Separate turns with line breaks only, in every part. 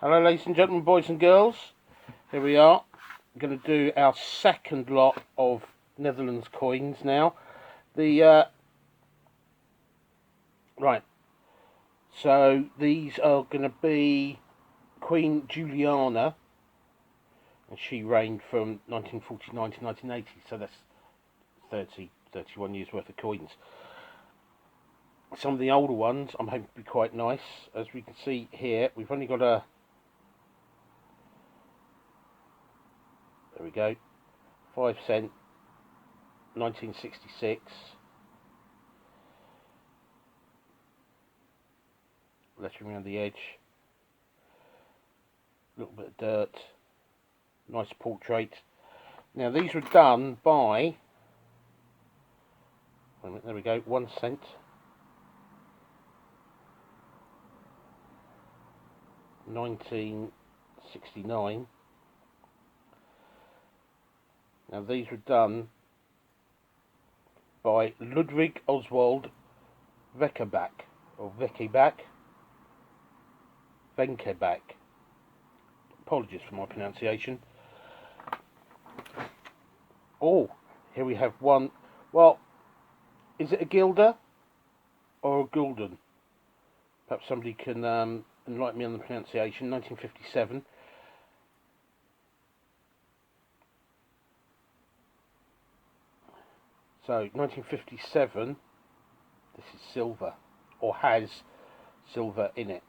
Hello ladies and gentlemen, boys and girls. Here we are. We're going to do our second lot of Netherlands coins now. Right, so these are going to be Queen Juliana, and she reigned from 1949 to 1980, so that's 31 years worth of coins. Some of the older ones I'm hoping to be quite nice. As we can see here, we've only got a... There we go. 5 cent, 1966. Lettering around the edge. A little bit of dirt. Nice portrait. Now these were done by... Wait a minute, there we go. 1 cent. 1969. Now these were done by Ludwig Oswald Vekebak, or Vekebak. Apologies for my pronunciation. Oh, here we have one. Well, is it a guilder or a gulden? Perhaps somebody can enlighten me on the pronunciation. 1957. So 1957. This is silver, or has silver in it.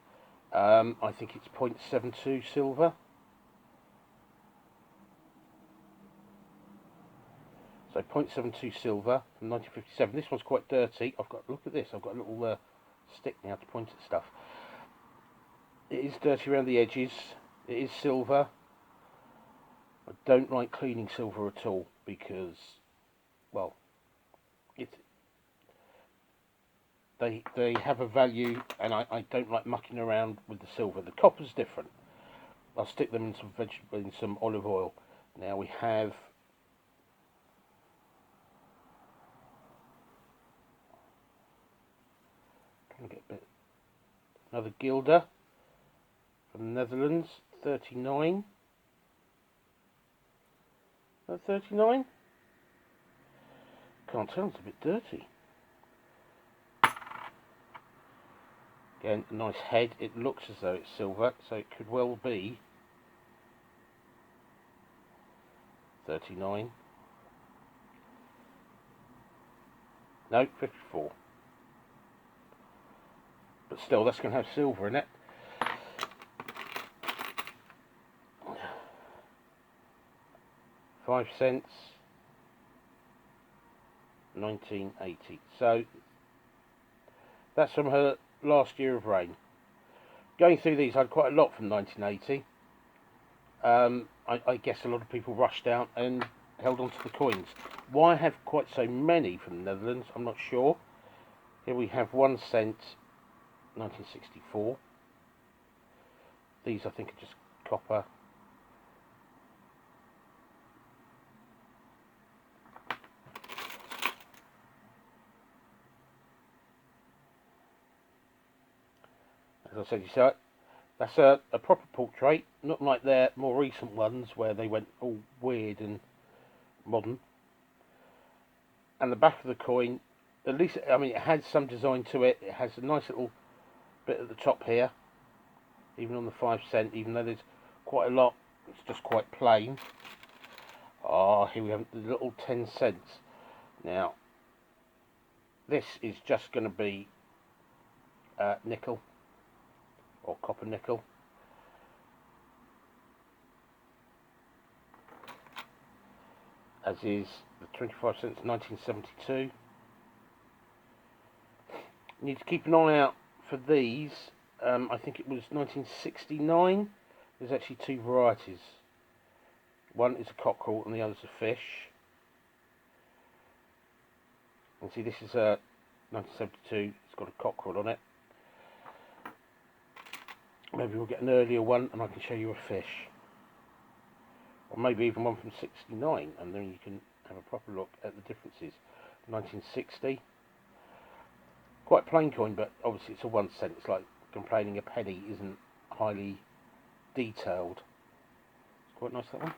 I think it's 0.72 silver. So 0.72 silver from 1957. This one's quite dirty. Look at this. I've got a little stick now to point at stuff. It is dirty around the edges. It is silver. I don't like cleaning silver at all because, well, they have a value, and I don't like mucking around with the silver. The copper's different. I'll stick them in some olive oil. Now we have another guilder from the Netherlands, 39. Is that 39? Can't tell, it's a bit dirty. Again, a nice head. It looks as though it's silver, so it could well be 39. No, 54. But still, that's going to have silver in it. $5, 1980. So that's from her last year of reign. Going through these, I had quite a lot from 1980. I guess a lot of people rushed out and held on to the coins. Why I have quite so many from the Netherlands, I'm not sure. Here we have 1 cent, 1964. These I think are just copper. As I said, you see, that's a proper portrait, not like their more recent ones where they went all weird and modern. And the back of the coin, at least, I mean, it has some design to it. It has a nice little bit at the top here, even on the 5 cent, even though there's quite a lot, it's just quite plain. Ah, here we have the little 10 cents. Now, this is just going to be nickel, or copper nickel. As is the 25 cents, 1972. You need to keep an eye out for these. I think it was 1969. There's actually 2 varieties. One is a cockerel and the other's a fish. And see, this is a 1972. It's got a cockerel on it. Maybe we'll get an earlier one and I can show you a fish. Or maybe even one from 69, and then you can have a proper look at the differences. 1960. Quite plain coin, but obviously it's a 1 cent. It's like complaining a penny isn't highly detailed. It's quite nice, that one.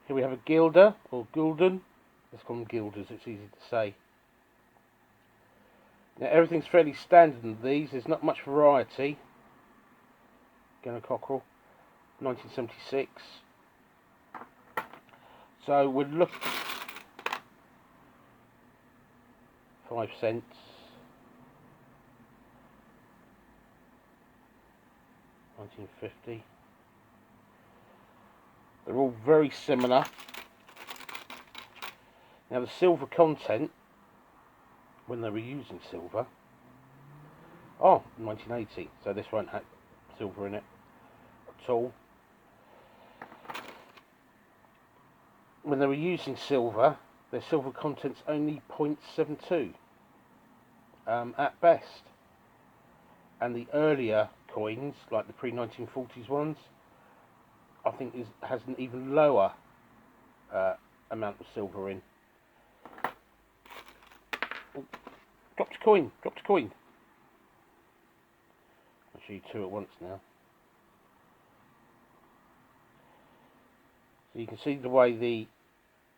Here we have a gilder, or gulden. Let's call them gilders, it's easy to say. Now everything's fairly standard in these, there's not much variety. Again, a cockerel, 1976. So we'll look 5 cents. 1950. They're all very similar. Now the silver content, when they were using silver, 1980, so this won't have silver in it at all. When they were using silver, their silver content's only 0.72 at best, and the earlier coins, like the pre-1940s ones, I think has an even lower amount of silver in. Oh, dropped a coin. I'll show you two at once now. So you can see the way the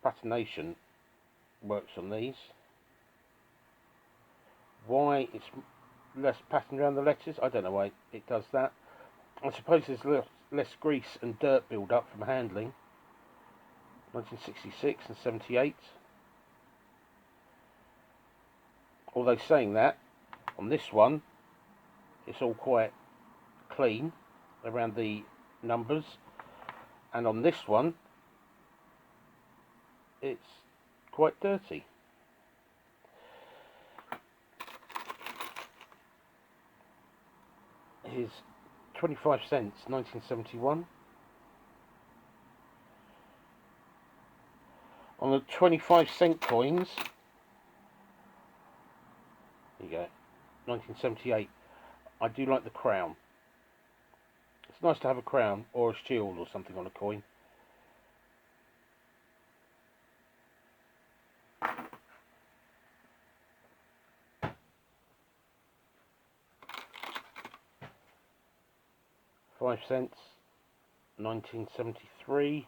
patination works on these. Why it's less pattern around the letters, I don't know why it does that. I suppose there's less grease and dirt build up from handling. 1966 and 78. Although saying that, on this one it's all quite clean around the numbers, and on this one it's quite dirty. Here's 25 cents, 1971. On the 25-cent coins, there you go, 1978. I do like the crown. It's nice to have a crown or a shield or something on a coin. $5, 1973.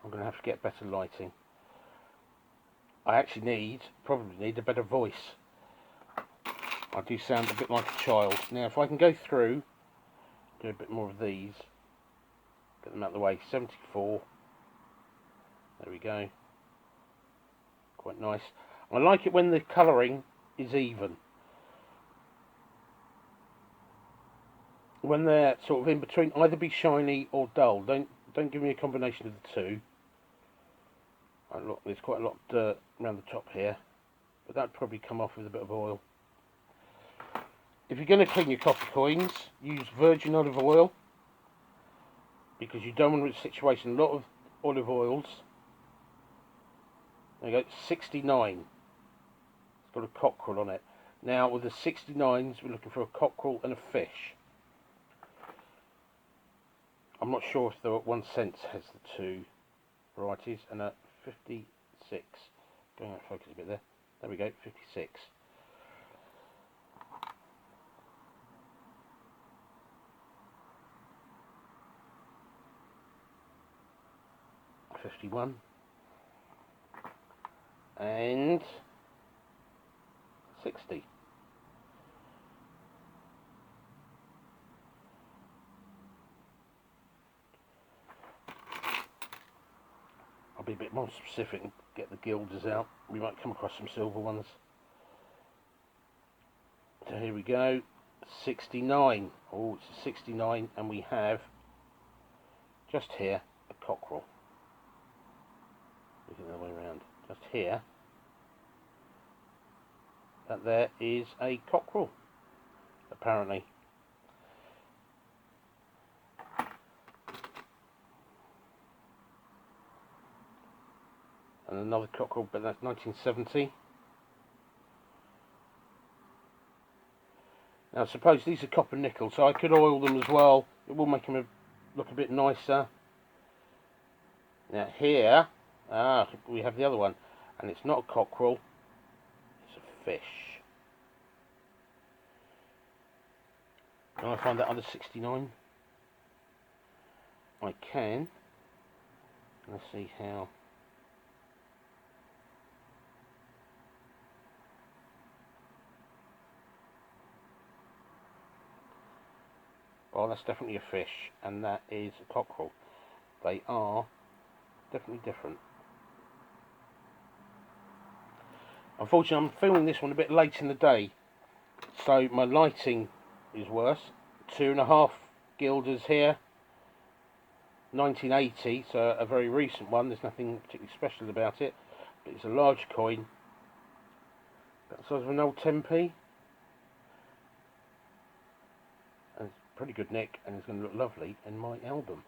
I'm going to have to get better lighting. I actually probably need a better voice. I do sound a bit like a child. Now if I can go through, do a bit more of these, get them out of the way. 74. There we go. Quite nice. I like it when the colouring is even. When they're sort of in between, either be shiny or dull. Don't give me a combination of the two. Look, there's quite a lot of dirt around the top here, but that'd probably come off with a bit of oil. If you're going to clean your copper coins, use virgin olive oil, because you don't want a situation. A lot of olive oils. There you go, 69. It's got a cockerel on it. Now with the 69s, we're looking for a cockerel and a fish. I'm not sure if the 1 cent has the two varieties, and a 56. Going out of focus a bit there. There we go, 56. $51 and 60. I'll be a bit more specific and get the gilders out. We might come across some silver ones. So here we go, 69. Oh, it's a 69, and we have just here a cockerel. Looking the other way around. Just here, that there is a cockerel, apparently. And another cockerel, but that's 1970. Now, I suppose these are copper nickel, so I could oil them as well. It will make them look a bit nicer. Now here, we have the other one, and it's not a cockerel, it's a fish. Can I find that under 69? I can. Let's see how. Oh, that's definitely a fish, and that is a cockerel. They are definitely different. Unfortunately, I'm filming this one a bit late in the day, so my lighting is worse. 2.5 guilders here, 1980, so a very recent one. There's nothing particularly special about it, but it's a large coin, about the size of an old 10p. And it's pretty good nick, and it's going to look lovely in my album.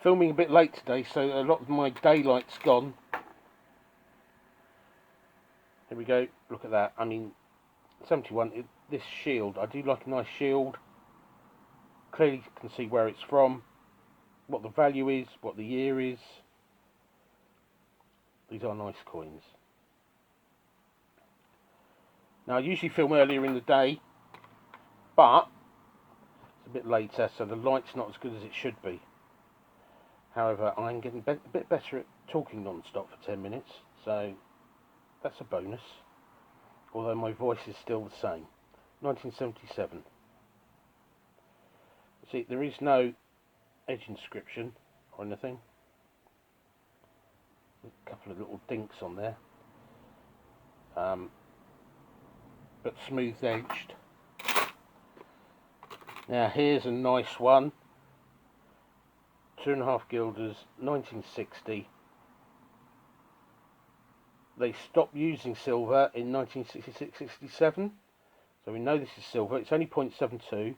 Filming a bit late today, so a lot of my daylight's gone. Here we go, look at that. I mean, 71, this shield, I do like a nice shield. Clearly can see where it's from, what the value is, what the year is. These are nice coins. Now, I usually film earlier in the day, but it's a bit later, so the light's not as good as it should be. However, I'm getting a bit better at talking non-stop for 10 minutes, so that's a bonus. Although my voice is still the same. 1977. See, there is no edge inscription or anything. A couple of little dinks on there. But smooth edged. Now here's a nice one. 2.5 guilders, 1960. They stopped using silver in 1966-67, so we know this is silver. It's only 0.72,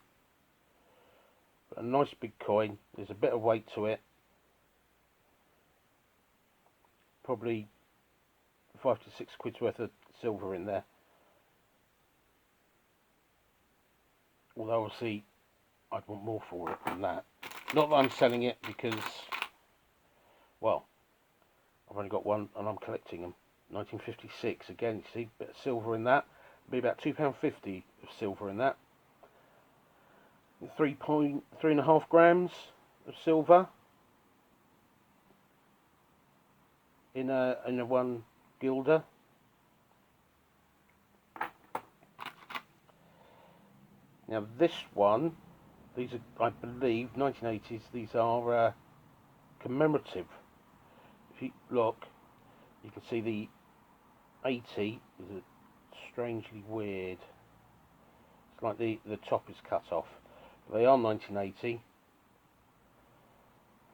but a nice big coin. There's a bit of weight to it, probably 5 to 6 quid's worth of silver in there. Although obviously I'd want more for it than that. Not that I'm selling it, because, well, I've only got one and I'm collecting them. 1956, again, you see, a bit of silver in that. It'll be about £2.50 of silver in that. 3.5 grams of silver in a 1 guilder. Now this one, these are, I believe, 1980s. These are commemorative. If you look, you can see the 80 is strangely weird. It's like the top is cut off. But they are 1980.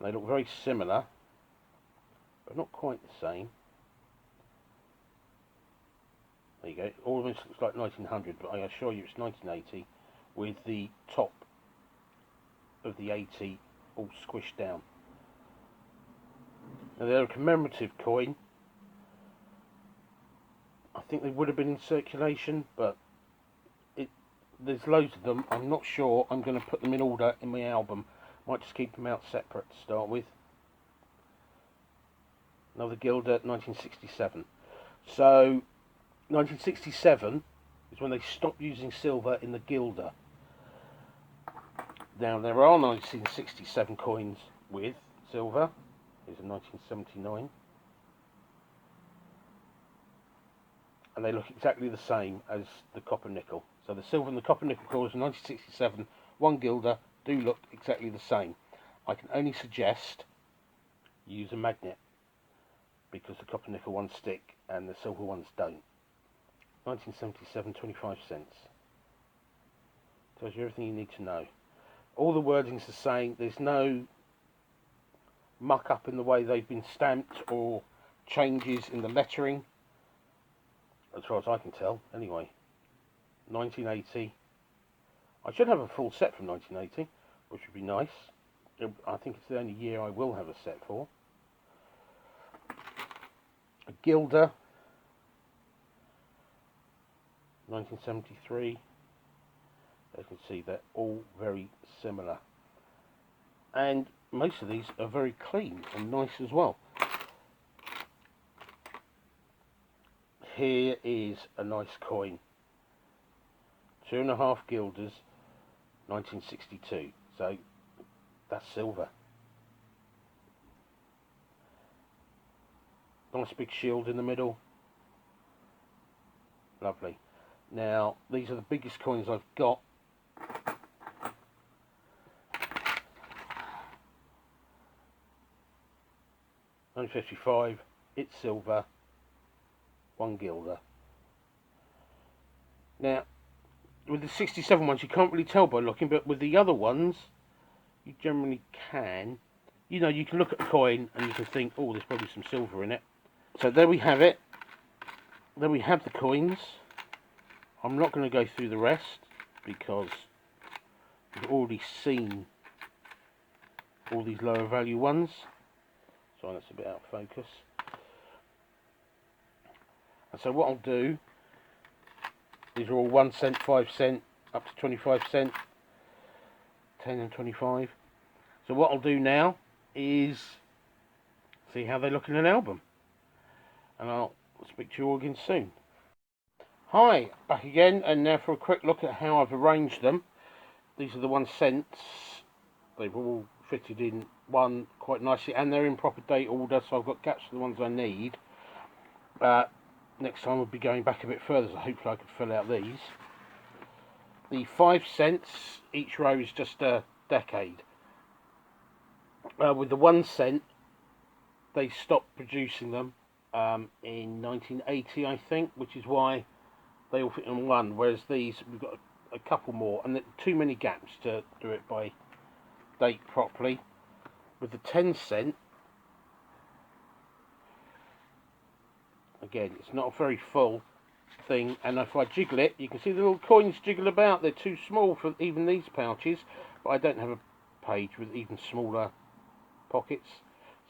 They look very similar, but not quite the same. There you go. All of this looks like 1900, but I assure you it's 1980, with the top of the 80 all squished down. Now they're a commemorative coin. I think they would have been in circulation, but there's loads of them. I'm not sure I'm going to put them in order in my album. Might just keep them out separate to start with. Another guilder, 1967. So 1967 is when they stopped using silver in the guilder. Now there are 1967 coins with silver. Here's a 1979. And they look exactly the same as the copper nickel. So the silver and the copper nickel coins in 1967, 1 guilder, do look exactly the same. I can only suggest you use a magnet, because the copper nickel ones stick and the silver ones don't. 1977, 25 cents. Tells you everything you need to know. All the wording's the same. There's no muck up in the way they've been stamped or changes in the lettering, as far as I can tell. Anyway, 1980. I should have a full set from 1980, which would be nice. I think it's the only year I will have a set for. A guilder, 1973. As you can see, they're all very similar, and most of these are very clean and nice as well. Here is a nice coin, 2.5 guilders, 1962. So that's silver. Nice big shield in the middle. Lovely. Now, these are the biggest coins I've got. $1.55, it's silver, 1 guilder. Now, with the 67 ones, you can't really tell by looking, but with the other ones, you generally can. You know, you can look at a coin and you can think, oh, there's probably some silver in it. So there we have it. There we have the coins. I'm not going to go through the rest because we've already seen all these lower value ones. Sorry, that's a bit out of focus. And so what I'll do, these are all 1 cent, 5 cent, up to 25 cent, 10 and 25. So what I'll do now is see how they look in an album. And I'll speak to you all again soon. Hi, back again, and now for a quick look at how I've arranged them. These are the 1 cents. They've all fitted in one quite nicely, and they're in proper date order, so I've got gaps for the ones I need. Next time we'll be going back a bit further, so hopefully I can fill out these. The 5 cents, each row is just a decade. With the 1 cent, they stopped producing them in 1980, I think, which is why they all fit in one, whereas these, we've got a couple more, and too many gaps to do it by date properly. With the 10 cent, again, it's not a very full thing, and if I jiggle it, you can see the little coins jiggle about. They're too small for even these pouches, but I don't have a page with even smaller pockets,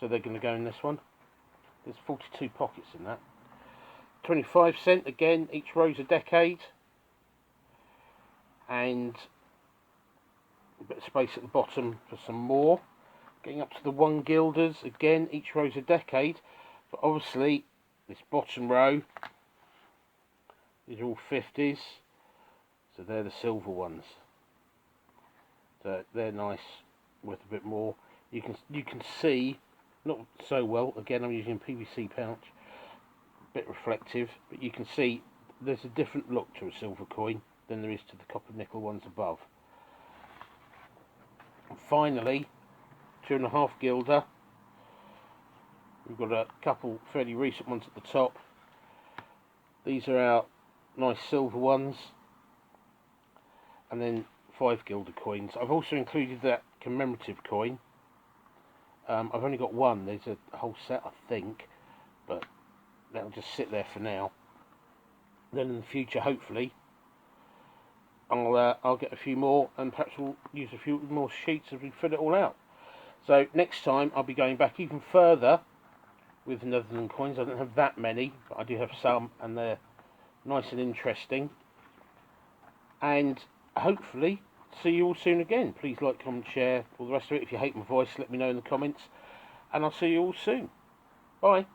so they're going to go in this one. There's 42 pockets in that. 25 cent, again, each row's a decade, and a bit of space at the bottom for some more. Getting up to the 1 guilders, again, each row's a decade, but obviously this bottom row, these are all 50s, so they're the silver ones. So they're nice, worth a bit more. You can see, not so well, again I'm using a PVC pouch, a bit reflective, but you can see there's a different look to a silver coin than there is to the copper nickel ones above. And finally, 2.5 guilder. We've got a couple fairly recent ones at the top. These are our nice silver ones, and then 5 guilder coins. I've also included that commemorative coin. I've only got one. There's a whole set, I think, but that'll just sit there for now. Then in the future, hopefully, I'll get a few more, and perhaps we'll use a few more sheets as we fill it all out. So next time I'll be going back even further with Netherland coins. I don't have that many, but I do have some, and they're nice and interesting. And hopefully see you all soon again. Please like, comment, share, all the rest of it. If you hate my voice, let me know in the comments, and I'll see you all soon. Bye.